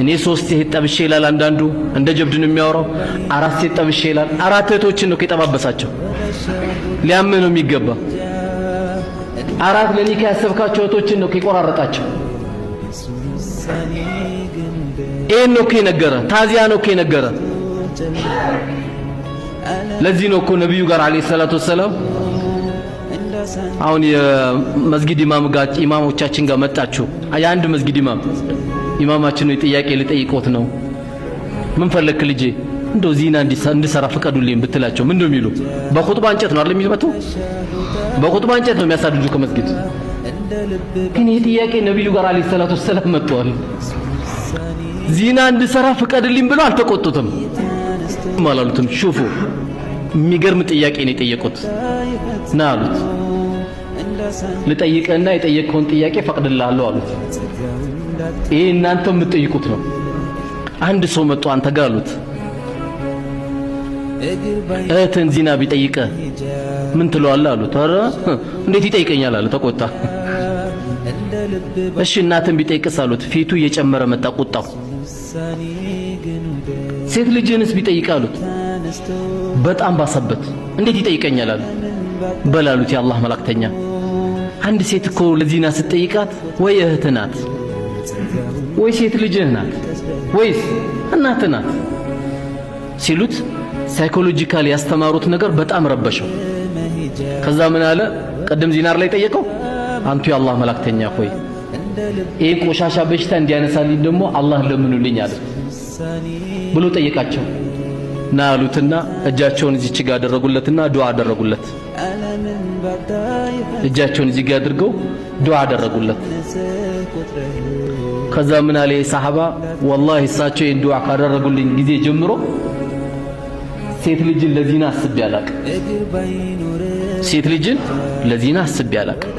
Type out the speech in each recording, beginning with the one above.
እኔ 3 ሴት ጠብሼ ይላል አንዳንዱ እንደ ጀብድ ነው የሚያወራው 4 ሴት ጠብሼ ይላል 4 እህቶችን ነው ከጠባበሳቸው ሊያምኑ የሚገባ 4 ለኒካ ያሰብካቸው እህቶችን ነው ከቆራረጣቸው ይሄን ነው ከነገረ ታዚያ ነው ከነገረ ለዚህ ነው እኮ ነብዩ ጋር አለይሂ ሰላቱ ወሰለም አሁን የመስጊድ ኢማሞቻችን ጋር መጣችሁ አንድ መስጊድ ኢማማችን ነው ጥያቄ ሊጠይቁት ነው ምን ፈለክ ልጄ እንደው ዚና እንድሰራ ፍቀዱልኝ ብትላቸው ምን እንደሚሉ በኹጥባ እንጨት ነው አይደል የሚመጡ በኹጥባ እንጨት ነው የሚያሳድዱ ከመስጊድ ግን ይሄ ጥያቄ ነብዩ ጋር አለይሂ ሰላቱ ወሰለም መጥቷል ዚና እንድሰራ ፍቀዱልኝ ብለው አልተቆጡትም ማላሉትም ሹፉ የሚገርም ጥያቄ ነው የጠየቁት ና አሉት ልጠይቅህና የጠየቅከውን ጥያቄ ፈቅድልሃለሁ አሉት ይሄ እናንተ የምትጠይቁት ነው አንድ ሰው መጥቶ አንተ ጋር አሉት እህትን ዚና ቢጠይቅህ ምን ትለዋለህ አሉት ኧረ እንዴት ይጠይቀኛል አለ ተቆጣ እሺ እናትን ቢጠይቅስ አሉት ፊቱ እየጨመረ መጣ ቁጣው ሴት ልጅንስ ቢጠይቅ አሉት በጣም ባሰበት እንዴት ይጠይቀኛል አለ በላሉት የአላህ መላእክተኛ አንድ ሴት እኮ ለዚና ስትጠይቃት ወይ እህት ናት ወይ ሴት ልጅህ ናት ወይስ እናት ናት ሲሉት ሳይኮሎጂካሊ ያስተማሩት ነገር በጣም ረበሸው ከዛ ምን አለ ቀደም ዚናር ላይ ጠየቀው አንቱ የአላህ መላእክተኛ ሆይ ይሄ ቆሻሻ በሽታ እንዲያነሳልኝ ደግሞ አላህ ለምኑልኝ አለ ብሎ ጠየቃቸው ና አሉትና እጃቸውን እዚች ጋር አደረጉለትና ዱዓ አደረጉለት እጃቸውን እዚህ ጋር አድርገው ዱዓ አደረጉለት ከዛ ምን አለ ሰሃባ ወላሂ እሳቸው ይሄን ዱዓ ካደረጉልኝ ጊዜ ጀምሮ ሴት ልጅን ለዚና አስቤ አላቅም ሴት ልጅን ለዚና አስቤ አላቅም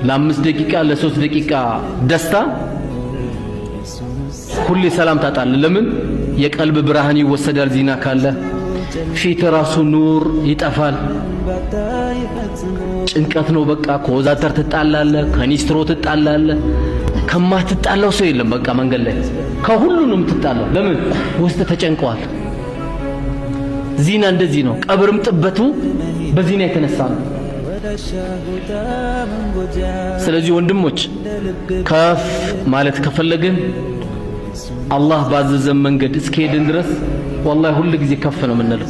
ለ5 ደቂቃ ለ3 ደቂቃ ደስታ ሁሌ ሰላም ታጣለ ለምን የቀልብ ብርሃን ይወሰዳል ዚና ካለ ፊት ራሱ ኑር ይጠፋል ጭንቀት ነው በቃ ከወዛተር ትጣላለ ከኒስትሮ ትጣላለ ከማትጣላው ሰው የለም በቃ መንገድ ላይ ከሁሉንም ትጣላው ለምን ውስጥ ተጨንቀዋል ዚና እንደዚህ ነው ቀብርም ጥበቱ በዚና የተነሳ ነው ስለዚህ ወንድሞች ከፍ ማለት ከፈለግን አላህ ባዘዘን መንገድ እስከሄድን ድረስ والله ሁሉ ጊዜ ከፍ ነው የምንለው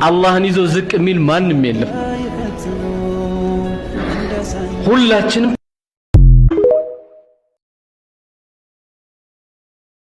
አላህን ይዞ ዝቅ የሚል ማንም የለም ሁላችንም